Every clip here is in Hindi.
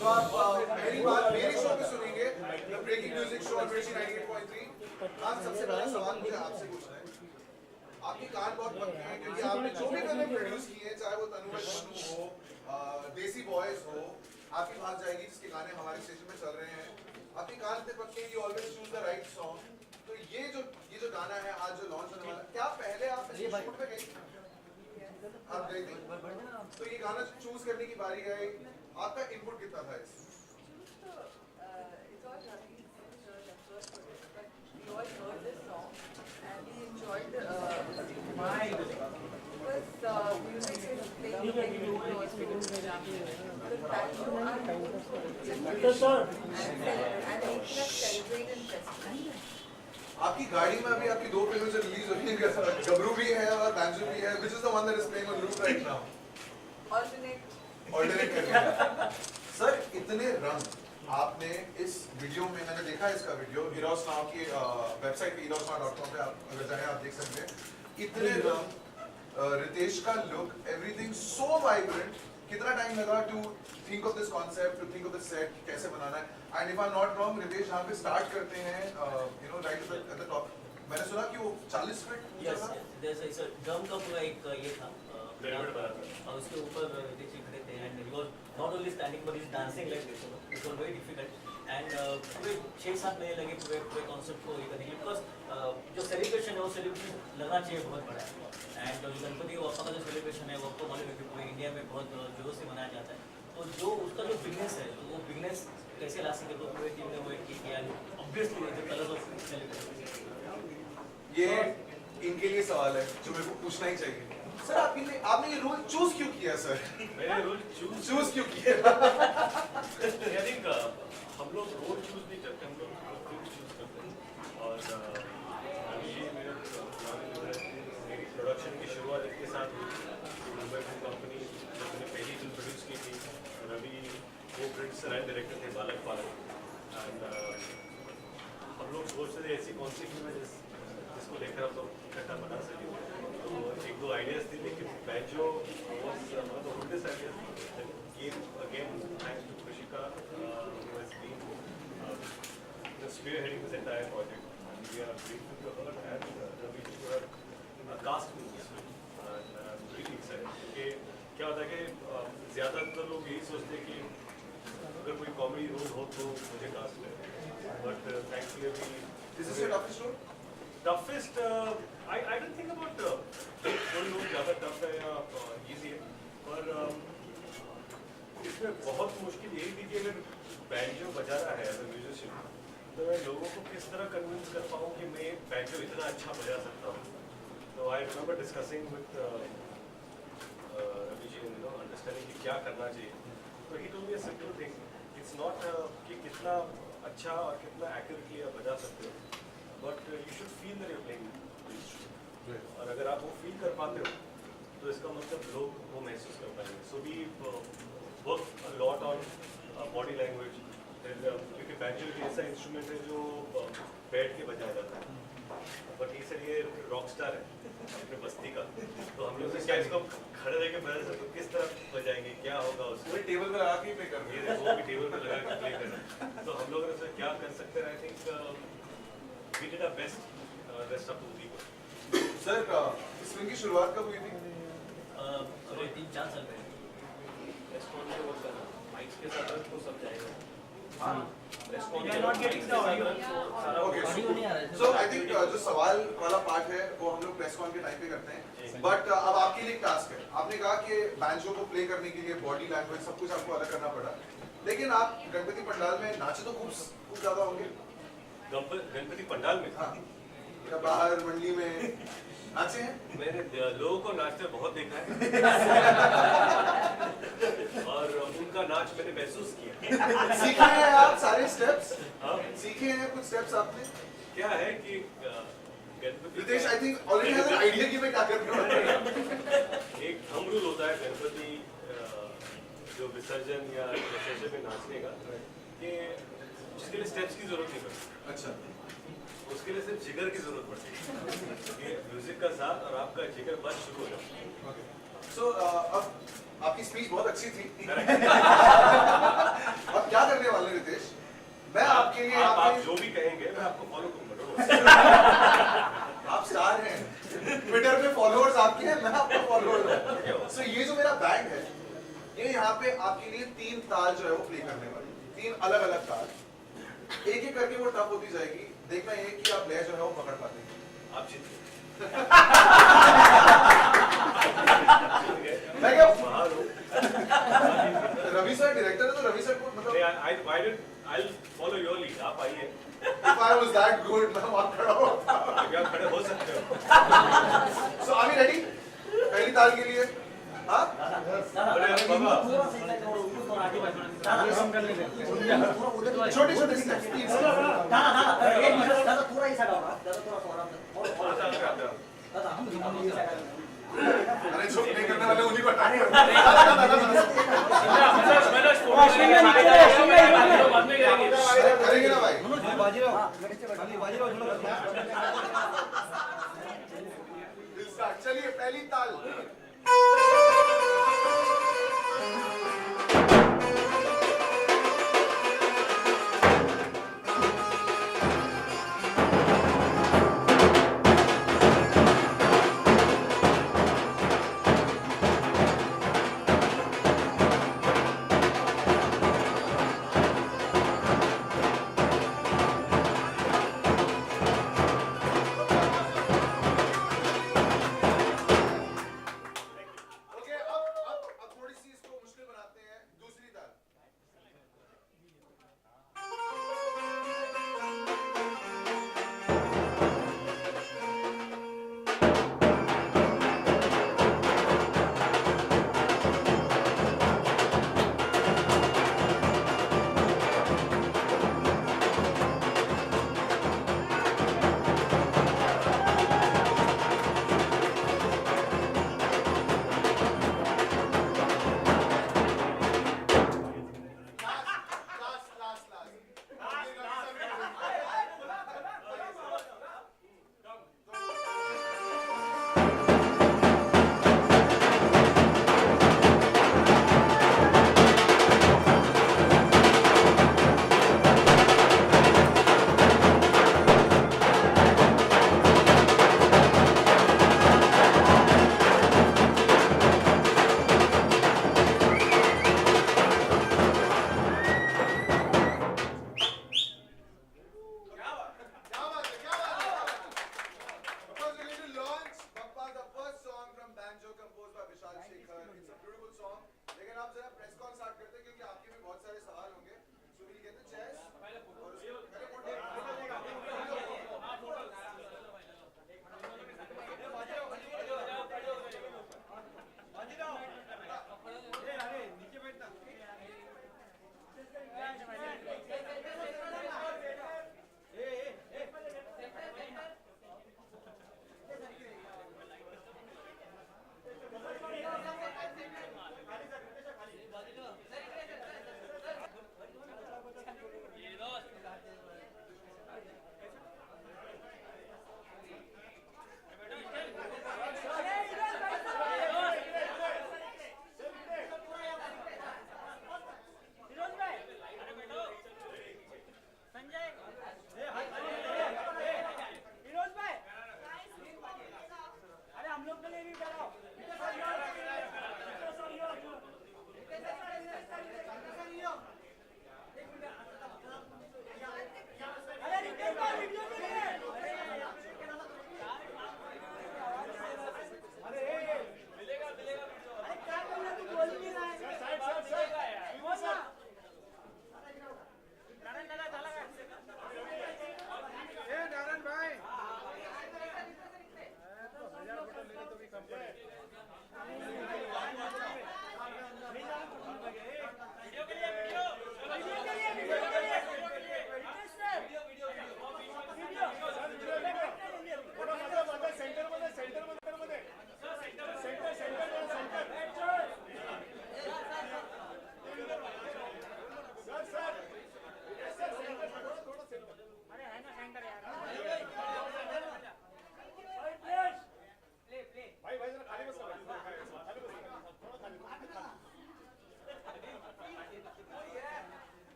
तो आप पहली बात मेरी शो पे सुनेंगे the breaking music show on Mirchi 98.3। आज सबसे पहला सवाल मुझे आपसे पूछना है, आपकी कान बहुत पक्की है क्योंकि आपने जो भी फिल्म प्रोड्यूस की है, चाहे वो तनु हो, देसी बॉयज हो, आपकी भाग जाएगी जिसके गाने हमारे स्टेशन पे चल रहे हैं, आपकी कान इतने पक्के हैं, you always choose the right song. तो ये जो गाना है आज जो लॉन्च होने वाला है, क्या पहले आप शूट पे गई? आप गई थी? तो ये गाना चूज करने की बारी आई, आपका इनपुट कितना था इस? आपकी गाड़ी में अभी आपकी दो फिल्में जो रिलीज हुई हैं, गबरू भी है और बैंजो भी है, which is the one that is playing on loop right now? Alternate करके। सर इतने रंग आपने इस वीडियो में, मैंने देखा इसका वीडियो हीरोस नाउ की वेबसाइट पे heroesnow.com पे आप अगर जाएं आप देख सकते हैं, इतने रंग, रितेश का लुक, एवरीथिंग सो वाइब्रेंट। कितना टाइम लगा to think of this concept, to think of this set, कैसे बनाना है? And if I am not wrong, Ritesh यहाँ पे स्टार्ट करते हैं you know right at the top. मैंने सुना कि वो 40 फीट ऊंचा था। जैसे ड्रम का पूरा एक ये था और उसके ऊपर रितेश जी खड़े थे and he was not only standing but he is dancing like this, it was very difficult and पूरे 6-7 महीने लगे पूरे कॉन्सेप्ट को ये करने के लिए, बिकॉज जो सेलिब्रेशन है वो सेलिब्रेशन लगना चाहिए बहुत बड़ा है। एंड जो गणपति बप्पा का जो सेलिब्रेशन है वो आपको मालूम है कि पूरे इंडिया में बहुत जोरों से मनाया जाता है, तो जो उसका जो बिगनेस है वो बिगनेस कैसे ला सके, तो पूरी टीम ने वो एक किया obviously the colours of celebration. ये इनके लिए सवाल है जो मेरे को पूछना ही चाहिए। सर आपने ये रोल चूज क्यों किया सर? मैंने रोल चूज क्यों किया? आई थिंक हम लोग रोल चूज नहीं करते, हम लोग फिल्म चूज करते हैं। और अभी मेरी प्रोडक्शन की शुरुआत इसके साथ हुई, मुंबई फिल्म कंपनी जब मैंने पहली फिल्म प्रोड्यूस की थी, और अभी वो प्रोड्यूसर एंड डायरेक्टर थे बालक पालक। एंड हम लोग सोचते थे ऐसी कौन सी फिल्म है जिसको लेकर हम लोग इकट्ठा बना सकें। तो एक दो आइडियाज थी, लेकिन banjo was one of the oldest ideas. Again thanks to Krishika who has been spearheading this entire project. And we are grateful to her and Ravi ji for cast in this film. And I'm really excited. क्योंकि क्या होता है कि ज़्यादातर लोग यही सोचते हैं कि अगर कोई कॉमेडी रोल हो तो मुझे कास्ट करें, बट थैंकफुली अभी this is your toughest role? Toughest I don't think about कोई लोग ज़्यादा टफ है या इजी है, पर इसमें बहुत मुश्किल यही थी कि अगर बैंजो बजा रहा है एज अ म्यूजिशियन, तो मैं लोगों को किस तरह कन्विंस कर पाऊँ कि मैं बैंजो इतना अच्छा बजा सकता हूँ। तो I remember discussing with Ravi ji, you know, understanding कि क्या करना चाहिए। तो ही told me a simple thing, it's not कि कितना अच्छा और कितना एक्यूरेटली आप बजा सकते हो, but you should feel that you are playing. और अगर आप वो फील कर पाते हो तो इसका मतलब लोग वो महसूस कर पाएंगे। So we work a lot on body language, क्योंकि बैंजो एक ऐसा इंस्ट्रूमेंट है जो बैठ के बजाया जाता है, बट ये सर ये रॉक स्टार है अपने बस्ती का, तो हम लोग से क्या इसको खड़े रह के बजा सकते, किस तरह बजाएंगे, क्या होगा उसको टेबल पे लगा के प्ले कर रहे हैं, वो भी टेबल पे लगा के प्ले करना। तो हम लोग उसमें क्या कर सकते हैं, I think we did our best, rest of the people. Sir इस फिल्म की शुरुआत कब हुई थी? 3-4 साल पहले। रेस्पॉन्स पे वर्क करना, माइक्स के साथ तो सब जाएगा। हाँ। Response not getting the audio. Okay, so I think जो सवाल वाला पार्ट है वो हम लोग प्रेस कॉन के टाइम पे करते हैं, बट अब आपके लिए टास्क है। आपने कहा कि बैंजो को प्ले करने के लिए बॉडी लैंग्वेज सब कुछ आपको अलग करना पड़ा, लेकिन आप गणपति पंडाल में नाचे तो खूब ज्यादा होंगे। गणपति पंडाल में? हाँ, या बाहर मंडी में नाचे हैं? मैंने लोगों को नाचते बहुत देखा है और उनका नाच मैंने महसूस किया। सीखे हैं आप सारे स्टेप्स? हाँ, सीखे हैं कुछ स्टेप्स आपने? क्या है कि Ganpati Ritesh I think already has an idea कि मैं क्या कर रहा हूं। एक थंब रूल होता है गणपति जो विसर्जन या विसर्जन में नाचने का, कि उसके लिए स्टेप्स की जरूरत नहीं पड़ती। अच्छा, उसके लिए सिर्फ जिगर की जरूरत पड़ती है, म्यूजिक का साथ और आपका जिगर बस शुरू हो जाता है। सो अब आपकी स्पीच बहुत अच्छी थी और आपके लिए आप यहाँ जो भी कहेंगे मैं आपको फॉलो करूंगा। आप स्टार हैं, ट्विटर पे फॉलोअर्स आपके हैं, मैं आपका फॉलोअर हूँ। सो ये जो मेरा बैंड है, ये यहाँ पे आपके लिए 3 ताल जो है वो प्ले करने वाली, 3 अलग अलग ताल, एक एक करके वो टफ होती जाएगी। देखना ये कि आप लय जो है वो पकड़ पाते हैं। आप जीत मैं क्या महान हूँ। रवि सर डायरेक्टर है तो रवि सर को मतलब I'll follow your lead. आप आइए। if I was that good मैं वहाँ खड़ा होता। आप खड़े हो सकते हो। So are we ready? पहली ताल के लिए हाँ? छोटी छोटी स्टेप्स, 3 अरे जो प्ले करने वाले उन्हीं को हटाने करेंगे ना भाई। चलिए पहली ताल। अब थोड़ी सी इसको मुश्किल बनाते हैं, दूसरी ताल।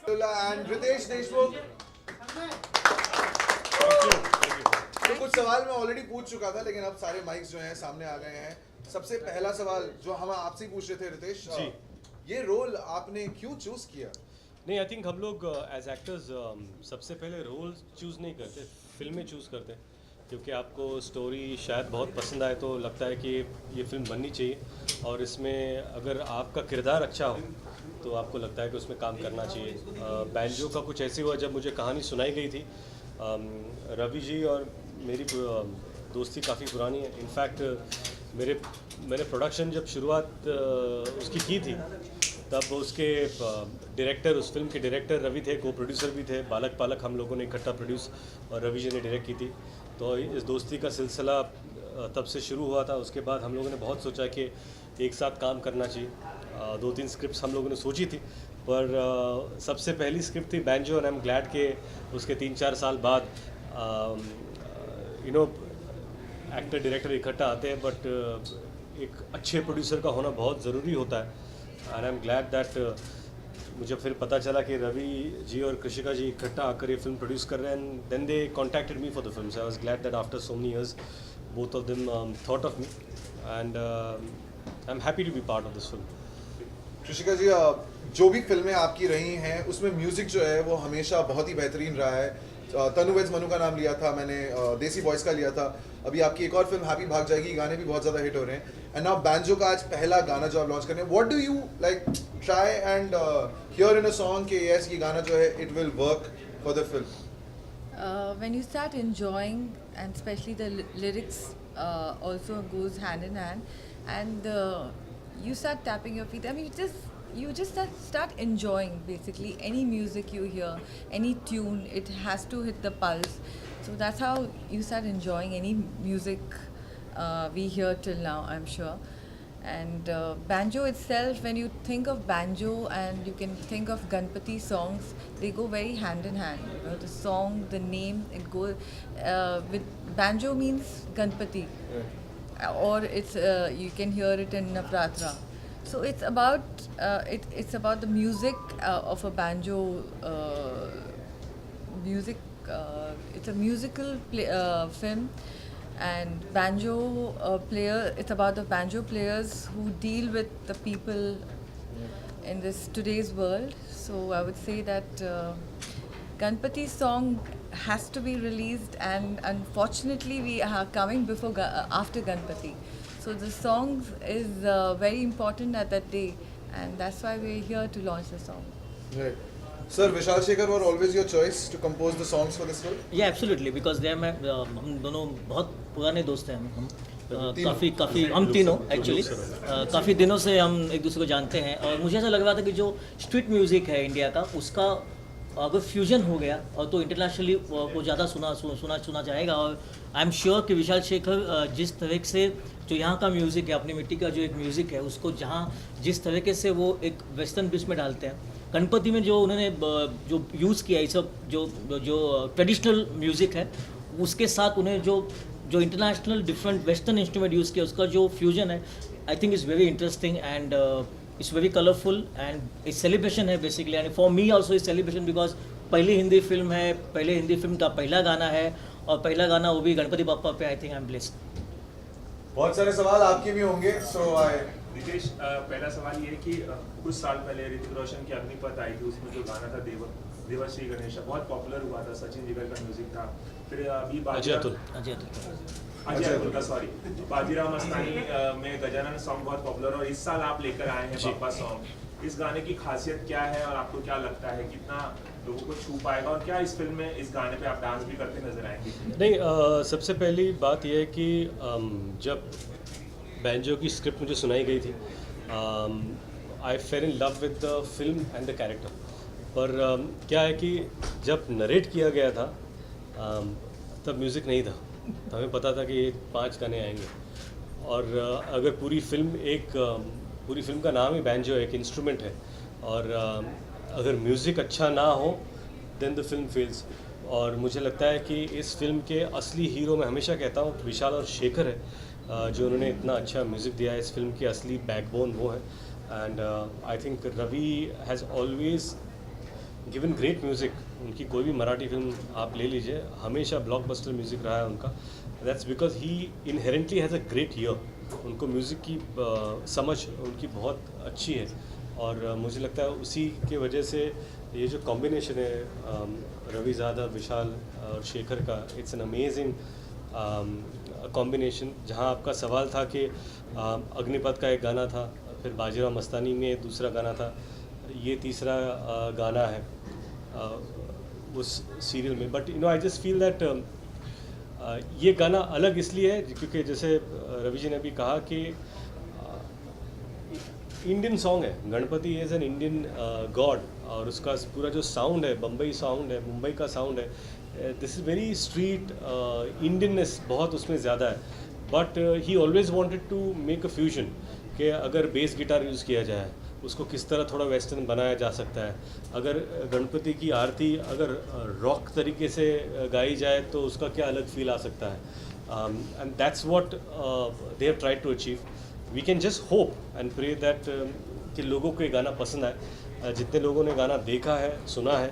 एंड रितेश देशमुख। तो कुछ सवाल मैं ऑलरेडी पूछ चुका था, लेकिन अब सारे माइक्स जो हैं सामने आ गए हैं। सबसे पहला सवाल जो हम आपसे ही पूछ रहे थे रितेश, ये रोल आपने क्यों चूज किया? नहीं, आई थिंक हम लोग एज एक्टर्स सबसे पहले रोल चूज़ नहीं करते, फिल्में चूज़ करते हैं, क्योंकि आपको स्टोरी शायद बहुत पसंद आए तो लगता है कि ये फिल्म बननी चाहिए, और इसमें अगर आपका किरदार अच्छा हो तो आपको लगता है कि उसमें काम करना चाहिए। बैंजो का कुछ ऐसे हुआ जब मुझे कहानी सुनाई गई थी। रवि जी और मेरी दोस्ती काफ़ी पुरानी है। इनफैक्ट मैंने प्रोडक्शन जब शुरुआत उसकी की थी तब उसके डायरेक्टर, उस फिल्म के डायरेक्टर रवि थे, को प्रोड्यूसर भी थे। बालक पालक हम लोगों ने इकट्ठा प्रोड्यूस और रवि जी ने डायरेक्ट की थी। तो इस दोस्ती का सिलसिला तब से शुरू हुआ था। उसके बाद हम लोगों ने बहुत सोचा कि एक साथ काम करना चाहिए। 2-3 स्क्रिप्ट्स हम लोगों ने सोची थी, पर सबसे पहली स्क्रिप्ट थी banjo, and I am glad के उसके 3-4 साल बाद एक्टर डायरेक्टर इकट्ठा आते हैं, बट एक अच्छे प्रोड्यूसर का होना बहुत ज़रूरी होता है। And I am glad that मुझे फिर पता चला कि रवि जी और कृषिका जी इकट्ठा आकर ये फिल्म प्रोड्यूस कर रहे हैं, and then they contacted me for the film. So I was glad that after so many years both of them thought of me, and I'm happy to be part of this film. कृषिका जी, जो भी फिल्में आपकी रही हैं उसमें म्यूजिक जो है वो हमेशा बहुत ही बेहतरीन रहा है। तनु वेज मनु का नाम लिया था मैंने, देसी बॉयज़ का लिया था, अभी आपकी एक और फिल्म हैप्पी भाग जाएगी, गाने भी बहुत ज़्यादा हिट हो रहे हैं। एंड नाउ बैंजो का आज पहला गाना जो आप लॉन्च कर रहे हैं, what do you like try and here in a song कि यस ये गाना जो है it will work for the film? When you start enjoying, and especially the lyrics also goes hand in hand, and you start tapping your feet. I mean, you just start enjoying basically any music you hear, any tune. It has to hit the pulse. So that's how you start enjoying any music we hear till now, I'm sure. And banjo itself, when you think of banjo and you can think of Ganpati songs, they go very hand in hand. You know, the song, the name, it goes with banjo means Ganpati, or it's you can hear it in Navratra. So it's about it's about the music of a banjo music. It's a musical film. And banjo it's about the banjo players who deal with the people in this today's world. So I would say that Ganpati song has to be released, and unfortunately we are coming after Ganpati. So the song is very important at that day, and that's why we're here to launch the song. Right. Sir, Vishal Shekhar were always your choice to compose the songs for this film? Yeah, absolutely, because they are हम दोनों बहुत पुराने दोस्त हैं। हम काफ़ी हम तीनों एक्चुअली काफ़ी दिनों से हम एक दूसरे को जानते हैं, और मुझे ऐसा लग रहा था कि जो स्ट्रीट म्यूज़िक है इंडिया का, उसका अगर फ्यूजन हो गया और तो इंटरनेशनली वो ज़्यादा सुना जाएगा। और आई एम श्योर कि विशाल शेखर जिस तरह से जो यहाँ का म्यूज़िक है, अपनी मिट्टी का जो एक म्यूज़िक है, उसको जहाँ जिस तरीके से वो एक वेस्टर्न बीच में डालते हैं, गणपति में जो उन्होंने जो यूज़ किया, ये सब जो ट्रेडिशनल म्यूज़िक है, उसके साथ उन्हें जो international different western instrument use किया, उसका जो फ्यूजन है, I think is very interesting and it's very colourful and एक सेलिब्रेशन है basically. And for me also is celebration, because पहली हिंदी फिल्म है, पहले हिंदी फिल्म का पहला गाना है, और पहला गाना वो भी गणपति बाप्पा पे। आई थिंक आई एम ब्लेस्ड। बहुत सारे सवाल आपके भी होंगे, सो रितेश, पहला सवाल ये है कि कुछ साल पहले ऋतिक रोशन की अग्निपथ आई थी, उसमें जो गाना था देवर्षि गणेशा बहुत पॉपुलर हुआ था, सचिन जिगर का म्यूजिक था। फिर अभी अजय अतुल का सॉरी बाजीराव मस्तानी में गजानन सॉन्ग बहुत पॉपुलर, और इस साल आप लेकर आए हैं बाप्पा सॉन्ग। इस गाने की खासियत क्या है और आपको क्या लगता है कितना लोगों को छू पाएगा, और क्या इस फिल्म में इस गाने पे आप डांस भी करते नजर आएंगे? नहीं, सबसे पहली बात यह है कि जब बैंजो की स्क्रिप्ट मुझे सुनाई गई थी, I fell in love with the film and the character. पर क्या है कि जब नरेट किया गया था तब म्यूज़िक नहीं था, तो हमें पता था कि ये 5 गाने आएंगे, और अगर पूरी फिल्म का नाम ही बैंजो एक इंस्ट्रूमेंट है, और अगर म्यूज़िक अच्छा ना हो देन द फिल्म फेल्स। और मुझे लगता है कि इस फिल्म के असली हीरो, मैं हमेशा कहता हूँ, विशाल और शेखर है, जो उन्होंने इतना अच्छा म्यूज़िक दिया है। इस फिल्म की असली बैकबोन वो है, and I think Ravi has always given great music, उनकी कोई भी मराठी फिल्म आप ले लीजिए, हमेशा ब्लॉकबस्टर म्यूज़िक रहा है उनका. That's because he inherently has a great year. उनको म्यूज़िक की समझ उनकी बहुत अच्छी है, और मुझे लगता है उसी के वजह से ये जो कॉम्बिनेशन है रवि ज़ादा, विशाल और शेखर का, इट्स एन अमेजिंग कॉम्बिनेशन. जहाँ आपका सवाल था कि अग्निपथ का एक गाना था, फिर बाजीराव मस्तानी में दूसरा गाना था, ये तीसरा गाना है उस सीरियल में. But you know I just feel that ये गाना अलग इसलिए है क्योंकि जैसे रवि जी ने भी कहा कि इंडियन सॉन्ग है. Ganpati is an Indian God, और उसका पूरा जो साउंड है, बम्बई साउंड है, मुंबई का साउंड है, this is very street, Indianness बहुत उसमें ज़्यादा है. But he always wanted to make a fusion कि अगर बेस गिटार यूज़ किया जाए उसको किस तरह थोड़ा वेस्टर्न बनाया जा सकता है. अगर गणपति की आरती अगर रॉक तरीके से गाई जाए तो उसका क्या अलग फील आ सकता है. And that's what they have tried to achieve. We can just hope and pray that कि लोगों को ये गाना पसंद आए. जितने लोगों ने गाना देखा है, सुना है,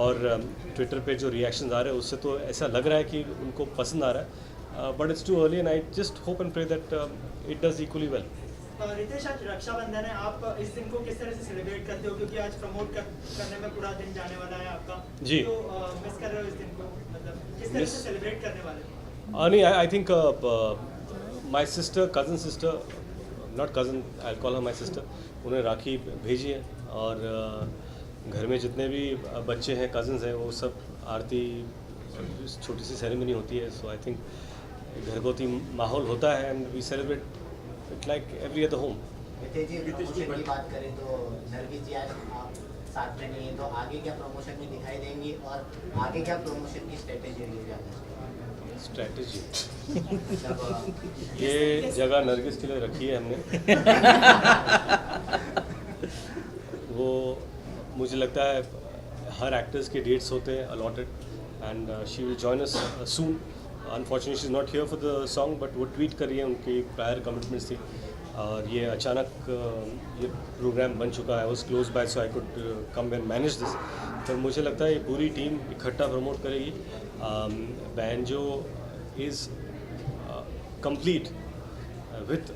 और ट्विटर पे जो रिएक्शंस आ रहे हैं उससे तो ऐसा लग रहा है कि उनको पसंद आ रहा है. But it's too early and I just hope and pray that it does equally well. Ritesh, आज रक्षाबंधन है, आप इस दिन को किस तरह से सेलिब्रेट करते हो, क्योंकि आज प्रमोट करने में पूरा दिन जाने वाला है आपका जी. तो मिस कर रहे हो इस दिन को, मतलब किस तरह से सेलिब्रेट करने वाले हो? नहीं, I think my sister, cousin sister, not cousin, I call her my sister, उन्हें राखी भेजी है, और घर में जितने भी बच्चे हैं, कज़न्स हैं, वो सब आरती, छोटी सी सेरेमनी होती है. सो आई थिंक घरगोती माहौल होता है and we celebrate it like every other home. Ritesh ji, promotion की बात करें तो नरगिस जी आज आप साथ में नहीं है, तो आगे क्या प्रमोशन में दिखाई देंगी और आगे क्या प्रमोशन की स्ट्रेटेजी रहेगी? स्ट्रैटेजी ये जगह नरगिस के लिए रखी है हमने. वो मुझे लगता है हर एक्टर्स के डेट्स होते हैं allotted, and she will join us soon. Unfortunately she is not here for the song, but वो ट्वीट कर रही है, उनकी प्रायर कमिटमेंट्स थी, और ये अचानक ये प्रोग्राम बन चुका है. I was close by so I could come and manage this. तो मुझे लगता है ये पूरी टीम इकट्ठा प्रमोट करेगी. Banjo is complete with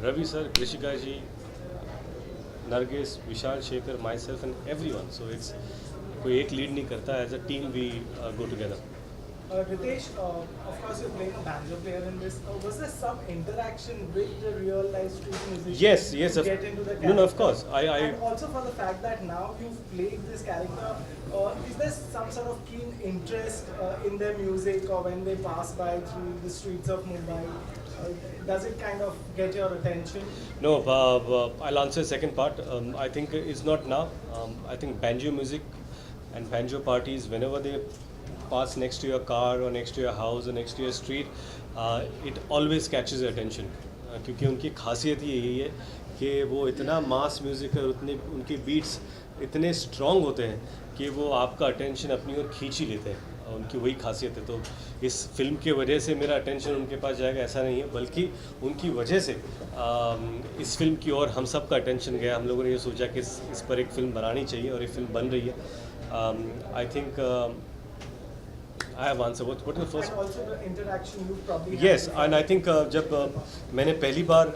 Ravi sir, Krishika ji, Nargis, Vishal, Shekhar, myself and everyone. So it's कोई एक लीड नहीं करता, as a team we go together. Ritesh, of course you're playing a banjo player in this. Was there some interaction with the real life street musicians? Yes, to get into the character? No, of course. And also for the fact that now you've played this character, is there some sort of keen interest in their music, or when they pass by through the streets of Mumbai? Does it kind of get your attention? No, I'll answer the second part. I think it's not now. I think banjo music and banjo parties, whenever they pass next to your car or next to your house or next to your street, it always catches your attention. क्योंकि उनकी खासियत ही यही है कि वो इतना मास म्यूज़िक है, उतने उनके बीट्स इतने स्ट्रॉन्ग होते हैं कि वो आपका अटेंशन अपनी ओर खींच ही लेते हैं. उनकी वही खासियत है. तो इस फिल्म के वजह से मेरा अटेंशन उनके पास जाएगा ऐसा नहीं है, बल्कि उनकी वजह से इस फिल्म की ओर हम सब का अटेंशन गया. हम लोगों ने ये सोचा कि इस पर एक फ़िल्म बनानी चाहिए, और ये फिल्म बन रही है. I think I have answered. What is the first? And also the interaction you probably Yes, and I think जब मैंने पहली बार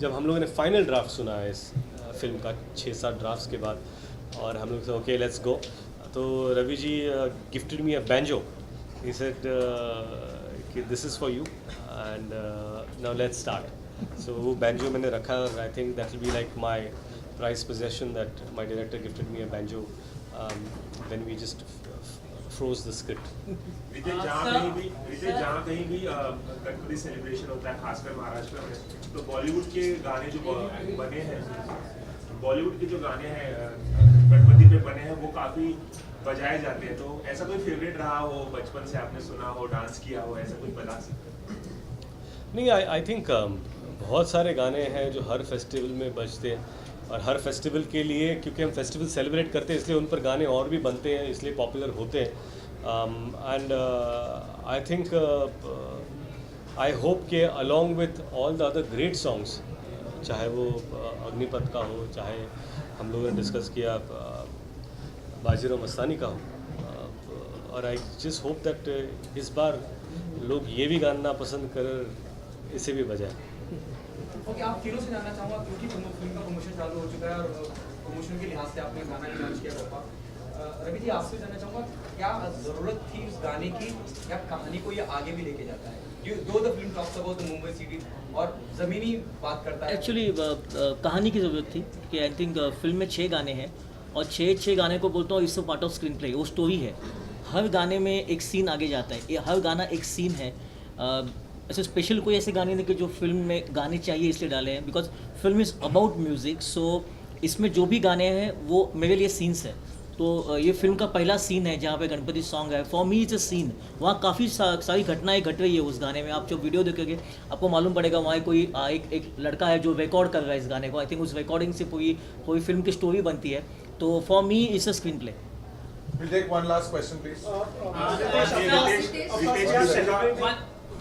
जब हम लोगों ने फाइनल ड्राफ्ट सुना है इस फिल्म का 6-7 ड्राफ्ट्स के बाद, और हम लोग से ओके लेट्स गो, तो Ravi ji gifted me a banjo. He said कि this is for you and now let's start. So वो बैंजो मैंने रखा, और I think that will be like my prize possession, that my director gifted me a banjo when we just froze the script. Ritesh, जहाँ कहीं भी गणपति सेलिब्रेशन होता है, खासकर महाराष्ट्र में, तो बॉलीवुड के गाने जो बने हैं, बॉलीवुड के जो गाने हैं गणपति पे बने हैं, वो काफ़ी बजाए जाते हैं. तो ऐसा कोई फेवरेट रहा हो, बचपन से आपने सुना हो, डांस किया हो, ऐसा कोई बता सकते हैं? नहीं, आई थिंक बहुत सारे गाने हैं जो हर फेस्टिवल में बजते हैं, और हर फेस्टिवल के लिए, क्योंकि हम फेस्टिवल सेलिब्रेट करते हैं इसलिए उन पर गाने और भी बनते हैं, इसलिए पॉपुलर होते हैं. And I think I hope के along with all the other great songs चाहे वो अग्निपथ का हो, चाहे हम लोगों ने डिस्कस किया बाजीराव मस्तानी का हो, और आई जस्ट होप दैट इस बार लोग ये भी गाना पसंद कर इसे भी बजाएं। ओके, आप तीनों से जानना चाहूँगा क्योंकि फिल्म का प्रमोशन चालू हो चुका है और प्रमोशन के लिहाज से आपने गाना ही लॉन्च किया पापा। रवि जी, आपसे जानना चाहूँगा क्या ज़रूरत थी उस गाने की, या कहानी को ये आगे भी लेके जाता है? दो the film talks about the Mumbai city और ज़मीनी बात करता है। एक्चुअली कहानी की ज़रूरत थी कि आई थिंक फिल्म में 6 गाने हैं और 6 गाने को बोलता हूँ, इससे पार्ट ऑफ स्क्रीन प्ले, वो स्टोरी है। हर गाने में एक सीन आगे जाता है, ये हर गाना एक सीन है। ऐसे स्पेशल कोई ऐसे गाने नहीं कि जो फिल्म में गाने चाहिए इसलिए डाले हैं, because film is about music. So इसमें जो भी गाने हैं वो मेरे लिए सीन्स है। तो ये फिल्म का पहला सीन है जहाँ पे गणपति सॉन्ग है। For me it's a scene. वहाँ काफ़ी सारी घटनाएं घट रही है उस गाने में। आप जो वीडियो देखेंगे आपको मालूम पड़ेगा, वहाँ कोई एक लड़का है जो रिकॉर्ड कर रहा है इस गाने को। आई थिंक उस रिकॉर्डिंग से पूरी फिल्म की स्टोरी बनती है। तो for me it's a screen play. We'll take one last question, please.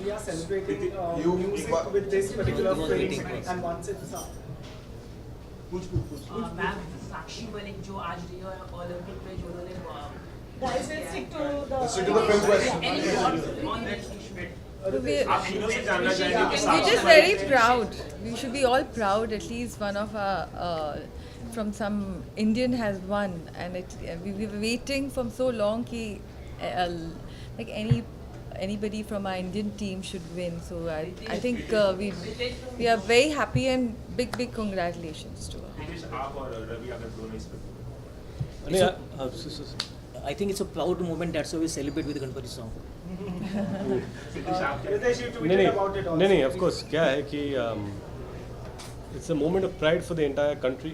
We are celebrating You- music with this particular He was film, waiting for us. and once it's up. Ma'am Sakshi Malik जो आज रियो ओलंपिक में जो उन्होंने Let's stick to the film question. आप तीनों से जानना चाहेंगे कि We're just very proud. We should be all proud. At least one of our from some Indian has won, and we were waiting from so long. Like anybody from our Indian team should win. So I think we are very happy and big congratulations to her. Hitesh, आप और रवि अगर दोनों इस पर I think it's a proud moment. That's why we celebrate with Ganpati song. Hitesh, आप क्या Ritesh, you tweeted about it also. नहीं, of course, क्या है कि it's a moment of pride for the entire country.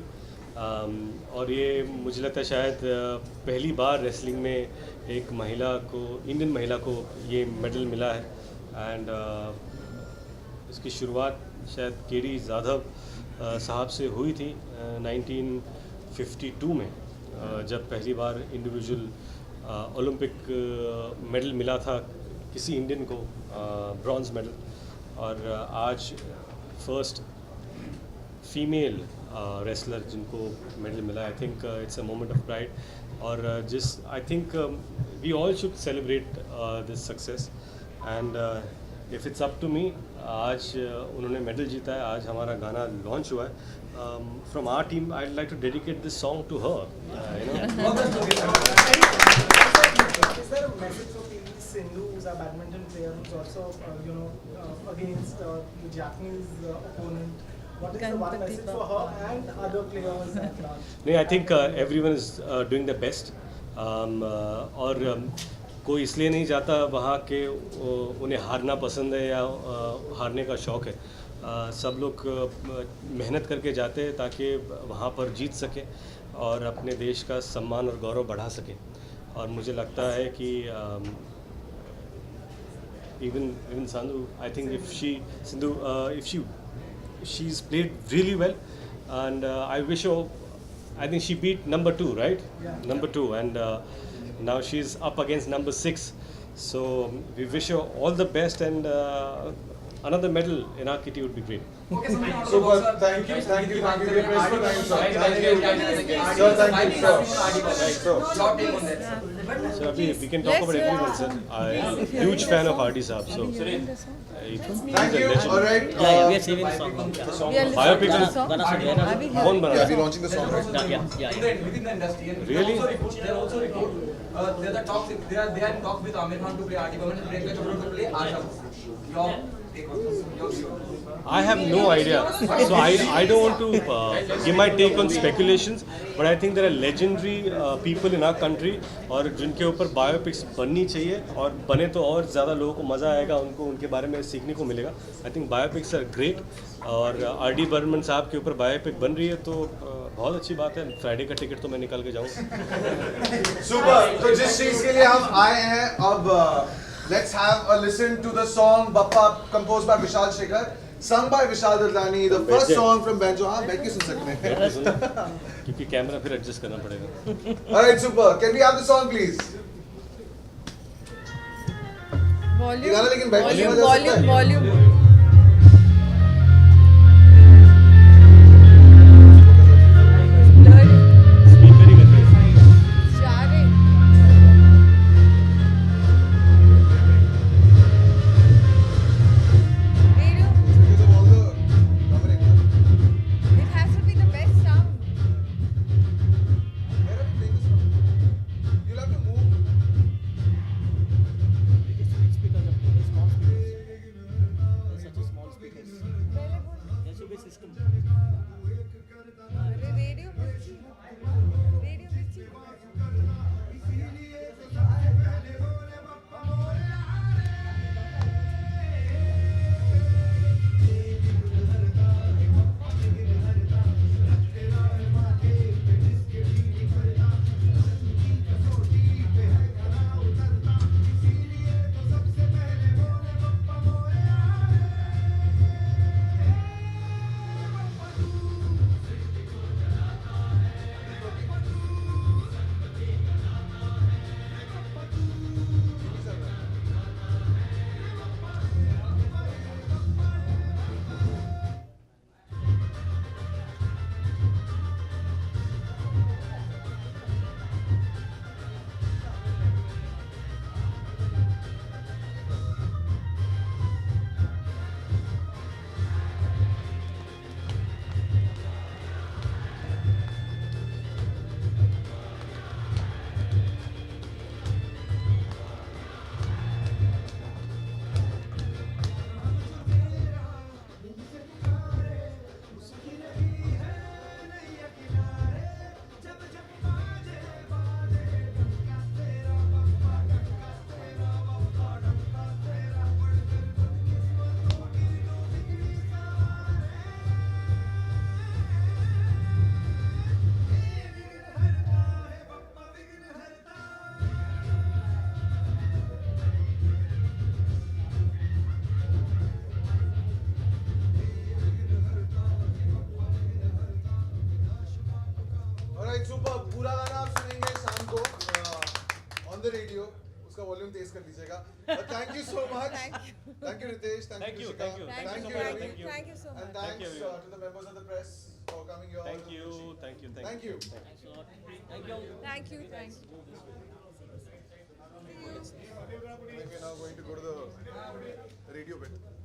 और ये मुझे लगता है शायद पहली बार रेसलिंग में एक इंडियन महिला को ये मेडल मिला है। एंड इसकी शुरुआत शायद केडी जाधव साहब से हुई थी 1952 में, जब पहली बार इंडिविजुअल ओलंपिक मेडल मिला था किसी इंडियन को, ब्रॉन्ज मेडल। और आज फर्स्ट फीमेल रेसलर जिनको मेडल मिला। I think it's a moment of pride. और I think we all should celebrate this success. And if it's up to me, आज उन्होंने मेडल जीता है, आज हमारा गाना लॉन्च हुआ है। From our team I like to dedicate this song to her. Is there a message for PV Sindhu, who's a badminton player, who's also, against the Japanese opponent? What is the one message for her and other players at large? नहीं, I think everyone is doing the best. और कोई इसलिए नहीं जाता वहाँ के उन्हें हारना पसंद है या हारने का शौक़ है। सब लोग मेहनत करके जाते हैं ताकि वहाँ पर जीत सकें और अपने देश का सम्मान और गौरव बढ़ा सकें। और मुझे लगता है कि even Sandhu, I think if she's played really well, and I wish her. I think she beat number 2, right? Yeah. Number 2, and now she's up against number 6. So we wish her all the best, and another medal in our kitty would be great. Okay, so Super. Thank you. Thank you. Thank you. Great praise for time, sir. Thank you. Sir, thank you, sir. Short take on that. So Abhi, we can talk about everyone, sir. I'm a huge fan of RD Saab. So Thank you. All right. Yeah, we are saving the song. We are listening Biopic to the is- song. गाना सुन रहे हैं ना? Are we कौन hearing? बना Yeah, रहा we're launching the song right now. Yeah. Within the industry, and Really? there are also reports. There are talks. They are in talks with Amir Khan to play R.D. Burman and Priyanka Chopra to play Asha. Your take on this. Your view. I have no idea. So I don't want to give my take on speculations, but I think there are legendary people in our country और जिनके ऊपर बायोपिक्स बननी चाहिए, और बने तो और ज़्यादा लोगों को मज़ा आएगा, उनको उनके बारे में सीखने को मिलेगा। I think biopics are great, और R.D. बर्मन साहब के ऊपर बायोपिक बन रही है तो बहुत अच्छी बात है। फ्राइडे का टिकट तो मैं निकाल के जाऊँगा। सुपर। तो जिस चीज के लिए हम आए हैं, अब let's have a listen to the song Bappa, composed by Vishal Shekhar, sung by Vishal Dadlani, the first song from Banjo. हाँ, बैठ के सुन सकते हैं। बैठ के सुनो, क्योंकि कैमरा फिर एडजस्ट करना पड़ेगा। Alright, super. Can we have the song, please? ये गाना लेकिन बैठ के सुना जा सकता है। Volume. अरे रेडियो मिर्ची सुपर पूरा गाना आप सुनेंगे शाम को ऑन द रेडियो उसका वॉल्यूम तेज कर लीजिएगा thank you so much thank you Ritesh thank you Thank you. Thank you Thank you so much. and thanks to the members of the press for coming here Thank you. thank you Thank you. Thank you. I think we're now going to go to the radio bit